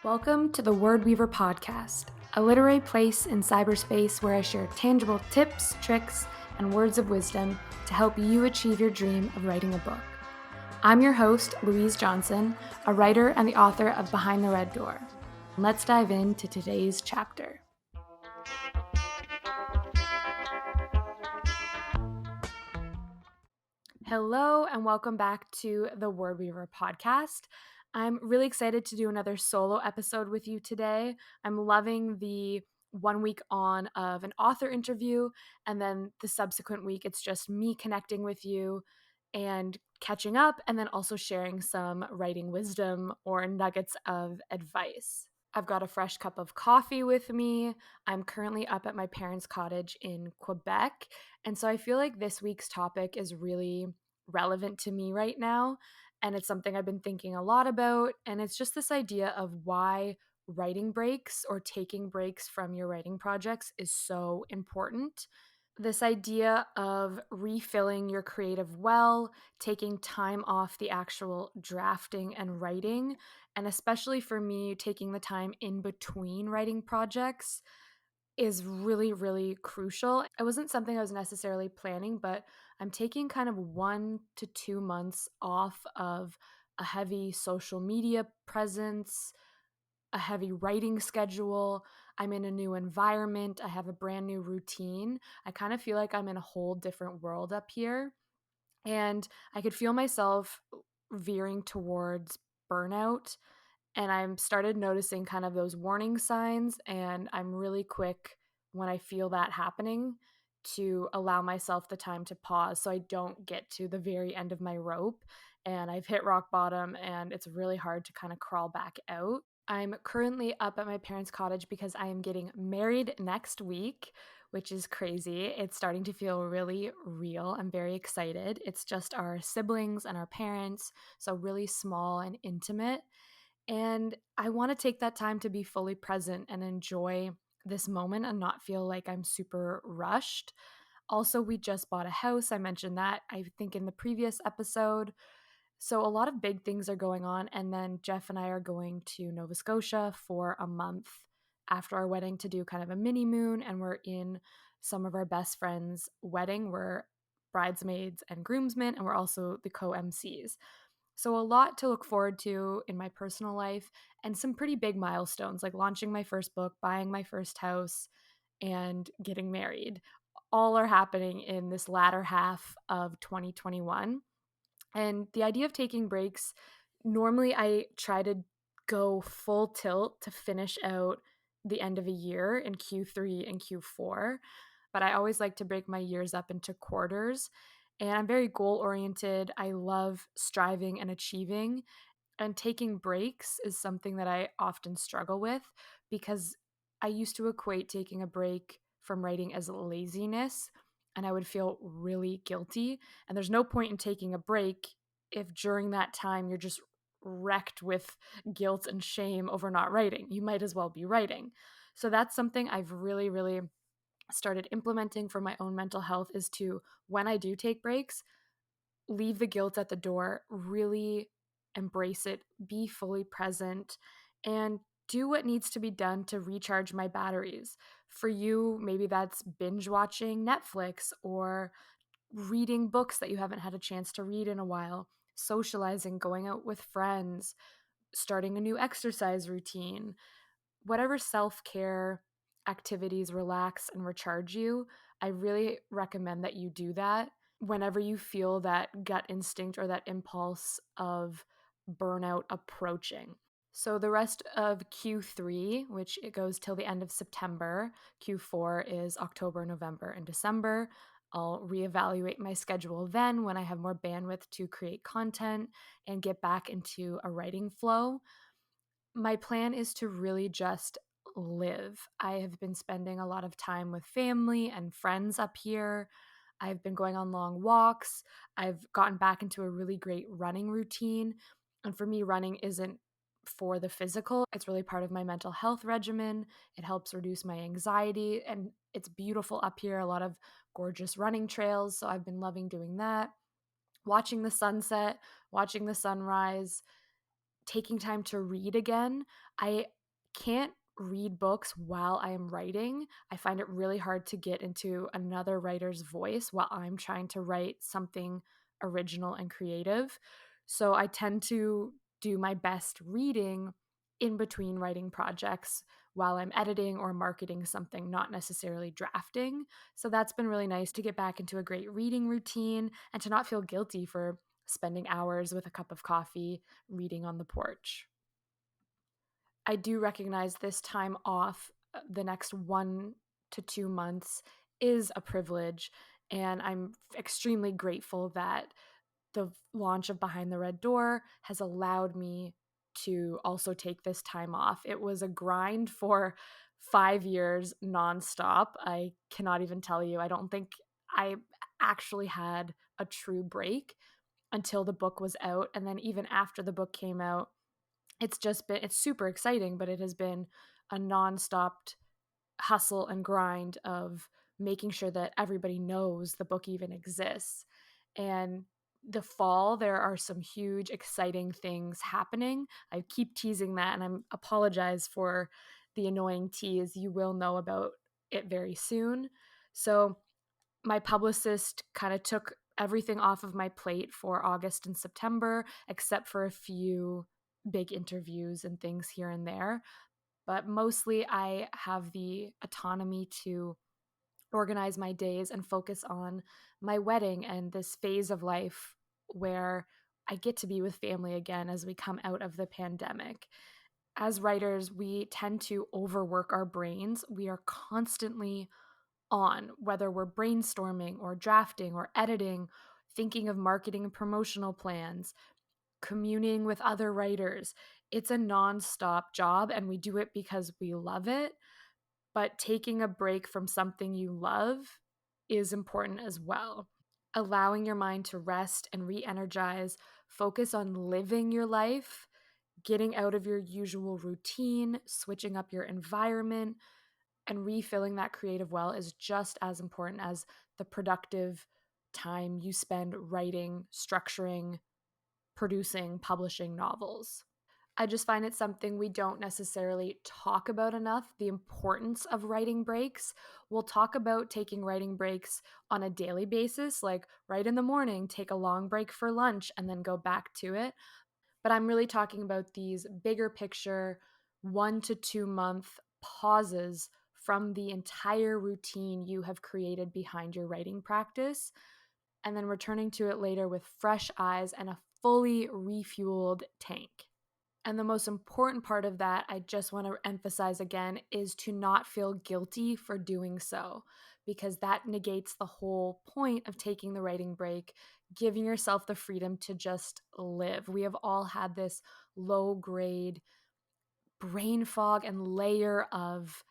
Welcome to the Word Weaver podcast, a literary place in cyberspace where I share tangible tips, tricks, and words of wisdom to help you achieve your dream of writing a book. I'm your host, Louise Johnson, a writer and the author of Behind the Red Door. Let's dive into today's chapter. Hello, and welcome back to the Word Weaver podcast. I'm really excited to do another solo episode with you today. I'm loving the 1 week on of an author interview, and then the subsequent week, it's just me connecting with you and catching up, and then also sharing some writing wisdom or nuggets of advice. I've got a fresh cup of coffee with me. I'm currently up at my parents' cottage in Quebec, and so I feel like this week's topic is really relevant to me right now, and it's something I've been thinking a lot about, and it's just this idea of why writing breaks or taking breaks from your writing projects is so important. This idea of refilling your creative well, taking time off the actual drafting and writing, and especially for me, taking the time in between writing projects is really, really crucial. It wasn't something I was necessarily planning, but I'm taking kind of 1 to 2 months off of a heavy social media presence, a heavy writing schedule. I'm in a new environment. I have a brand new routine. I kind of feel like I'm in a whole different world up here. And I could feel myself veering towards burnout. And I'm started noticing kind of those warning signs. And I'm really quick when I feel that happening to allow myself the time to pause so I don't get to the very end of my rope and I've hit rock bottom and it's really hard to kind of crawl back out. I'm currently up at my parents' cottage because I am getting married next week, which is crazy. It's starting to feel really real. I'm very excited. It's just our siblings and our parents, so really small and intimate. And I want to take that time to be fully present and enjoy this moment and not feel like I'm super rushed. Also, we just bought a house. I mentioned that, I think, in the previous episode. So a lot of big things are going on. And then Jeff and I are going to Nova Scotia for a month after our wedding to do kind of a mini moon. And we're in some of our best friends' wedding. We're bridesmaids and groomsmen, and we're also the co-MCs. So a lot to look forward to in my personal life and some pretty big milestones like launching my first book, buying my first house, and getting married. All are happening in this latter half of 2021. And the idea of taking breaks, normally I try to go full tilt to finish out the end of a year in Q3 and Q4, but I always like to break my years up into quarters. And I'm very goal oriented. I love striving and achieving. And taking breaks is something that I often struggle with because I used to equate taking a break from writing as laziness, and I would feel really guilty. And there's no point in taking a break if during that time you're just wrecked with guilt and shame over not writing. You might as well be writing. So that's something I've really, really started implementing for my own mental health is to, when I do take breaks, leave the guilt at the door, really embrace it, be fully present, and do what needs to be done to recharge my batteries. For you, maybe that's binge watching Netflix or reading books that you haven't had a chance to read in a while, socializing, going out with friends, starting a new exercise routine, whatever self-care activities relax and recharge you. I really recommend that you do that whenever you feel that gut instinct or that impulse of burnout approaching. So the rest of Q3, which it goes till the end of September, Q4 is October, November, and December. I'll reevaluate my schedule then when I have more bandwidth to create content and get back into a writing flow. My plan is to really just live. I have been spending a lot of time with family and friends up here. I've been going on long walks. I've gotten back into a really great running routine. And for me, running isn't for the physical, it's really part of my mental health regimen. It helps reduce my anxiety, and it's beautiful up here, a lot of gorgeous running trails. So I've been loving doing that. watching the sunset, watching the sunrise, taking time to read again. I can't read books while I am writing. I find it really hard to get into another writer's voice while I'm trying to write something original and creative. So I tend to do my best reading in between writing projects while I'm editing or marketing something, not necessarily drafting. So that's been really nice to get back into a great reading routine and to not feel guilty for spending hours with a cup of coffee reading on the porch. I do recognize this time off, the next 1 to 2 months, is a privilege. And I'm extremely grateful that the launch of Behind the Red Door has allowed me to also take this time off. It was a grind for 5 years nonstop. I cannot even tell you. I don't think I actually had a true break until the book was out. And then even after the book came out, it's super exciting, but it has been a nonstop hustle and grind of making sure that everybody knows the book even exists. And the fall, there are some huge, exciting things happening. I keep teasing that, and I apologize for the annoying tease. You will know about it very soon. So, my publicist kind of took everything off of my plate for August and September, except for a few big interviews and things here and there. But mostly, I have the autonomy to organize my days and focus on my wedding and this phase of life where I get to be with family again as we come out of the pandemic. As writers, we tend to overwork our brains. We are constantly on, whether we're brainstorming or drafting or editing, thinking of marketing and promotional plans, communing with other writers. It's a nonstop job, and we do it because we love it. But taking a break from something you love is important as well. Allowing your mind to rest and re energize, focus on living your life, getting out of your usual routine, switching up your environment, and refilling that creative well is just as important as the productive time you spend writing, structuring, producing, publishing novels. I just find it something we don't necessarily talk about enough, the importance of writing breaks. We'll talk about taking writing breaks on a daily basis, like right in the morning, take a long break for lunch, and then go back to it. But I'm really talking about these bigger picture 1 to 2 month pauses from the entire routine you have created behind your writing practice, and then returning to it later with fresh eyes and a fully refueled tank. And the most important part of that, I just want to emphasize again, is to not feel guilty for doing so, because that negates the whole point of taking the writing break, giving yourself the freedom to just live. We have all had this low grade brain fog and layer of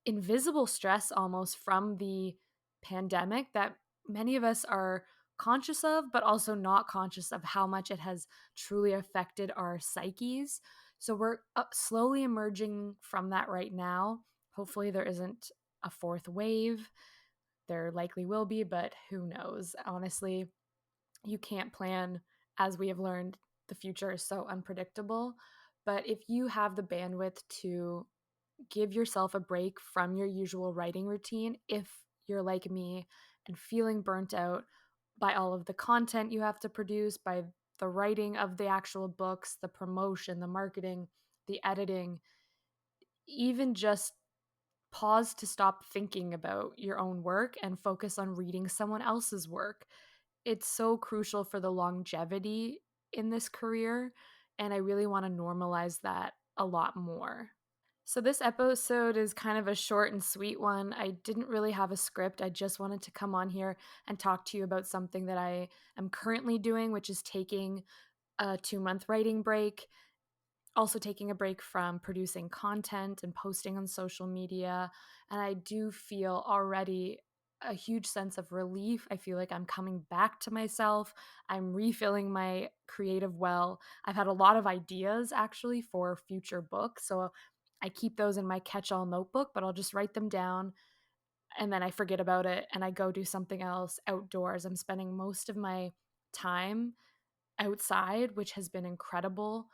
invisible stress almost from the pandemic that many of us are conscious of, but also not conscious of how much it has truly affected our psyches. So we're slowly emerging from that right now. Hopefully, there isn't a fourth wave. There likely will be, but who knows? Honestly, you can't plan, as we have learned, the future is so unpredictable. But if you have the bandwidth to give yourself a break from your usual writing routine, if you're like me and feeling burnt out by all of the content you have to produce, by the writing of the actual books, the promotion, the marketing, the editing, even just pause to stop thinking about your own work and focus on reading someone else's work. It's so crucial for the longevity in this career, and I really want to normalize that a lot more. So, this episode is kind of a short and sweet one. I didn't really have a script. I just wanted to come on here and talk to you about something that I am currently doing, which is taking a 2 month writing break, also taking a break from producing content and posting on social media. And I do feel already a huge sense of relief. I feel like I'm coming back to myself. I'm refilling my creative well. I've had a lot of ideas actually for future books. So I keep those in my catch all notebook, but I'll just write them down and then I forget about it and I go do something else outdoors. I'm spending most of my time outside, which has been incredible.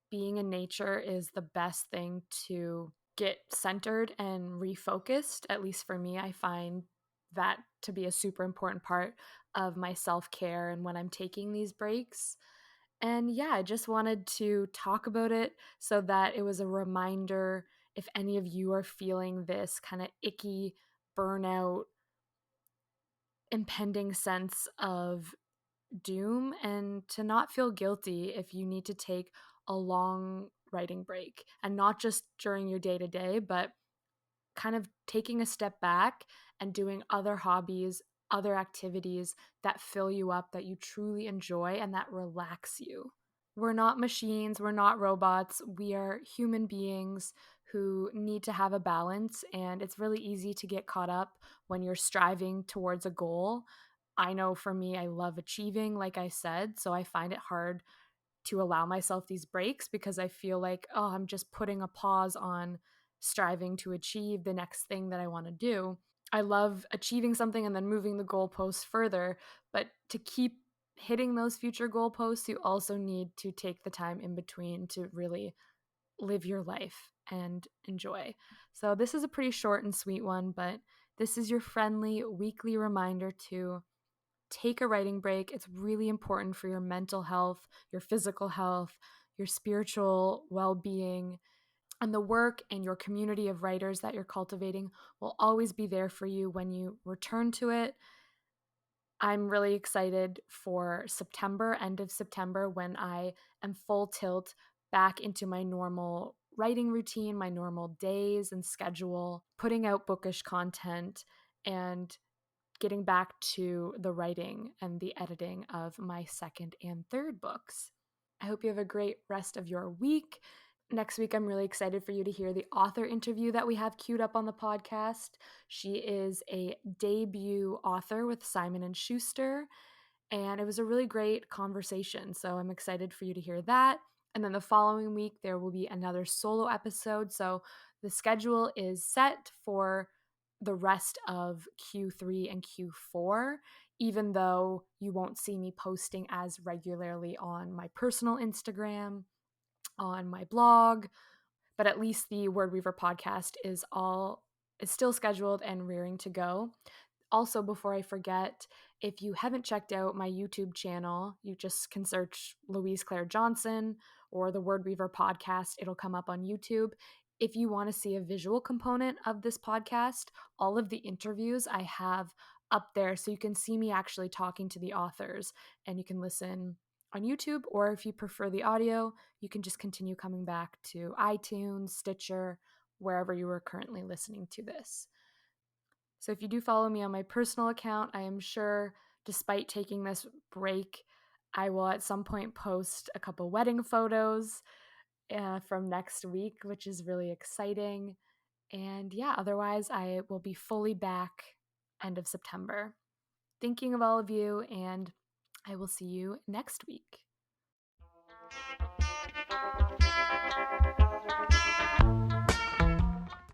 Being in nature is the best thing to get centered and refocused. At least for me, I find that to be a super important part of my self-care and when I'm taking these breaks. And yeah, I just wanted to talk about it so that it was a reminder if any of you are feeling this kind of icky burnout, impending sense of doom, and to not feel guilty if you need to take a long writing break, and not just during your day to day, but kind of taking a step back and doing other hobbies, other activities that fill you up, that you truly enjoy, and that relax you. We're not machines, we're not robots. We are human beings who need to have a balance, and it's really easy to get caught up when you're striving towards a goal. I know for me, I love achieving, like I said, so I find it hard to allow myself these breaks because I feel like, oh, I'm just putting a pause on striving to achieve the next thing that I want to do. I love achieving something and then moving the goalposts further, but to keep hitting those future goalposts, you also need to take the time in between to really live your life and enjoy. So, this is a pretty short and sweet one, but this is your friendly weekly reminder to take a writing break. It's really important for your mental health, your physical health, your spiritual well being. And the work and your community of writers that you're cultivating will always be there for you when you return to it. I'm really excited for September, end of September, when I am full tilt back into my normal writing routine, my normal days and schedule, putting out bookish content, and getting back to the writing and the editing of my second and third books. I hope you have a great rest of your week. Next week, I'm really excited for you to hear the author interview that we have queued up on the podcast. She is a debut author with Simon & Schuster, and it was a really great conversation. So I'm excited for you to hear that. And then the following week, there will be another solo episode. So the schedule is set for the rest of Q3 and Q4, even though you won't see me posting as regularly on my personal Instagram, on my blog, but at least the Word Weaver podcast is still scheduled and rearing to go. Also, before I forget, if you haven't checked out my YouTube channel, you just can search Louise Claire Johnson or the Word Weaver podcast. It'll come up on YouTube. If you want to see a visual component of this podcast, all of the interviews I have up there so you can see me actually talking to the authors, and you can listen on YouTube, or if you prefer the audio, you can just continue coming back to iTunes, Stitcher, wherever you are currently listening to this. So if you do follow me on my personal account, I am sure, despite taking this break, I will at some point post a couple wedding photos from next week, which is really exciting. And yeah, otherwise I will be fully back end of September. Thinking of all of you, and I will see you next week.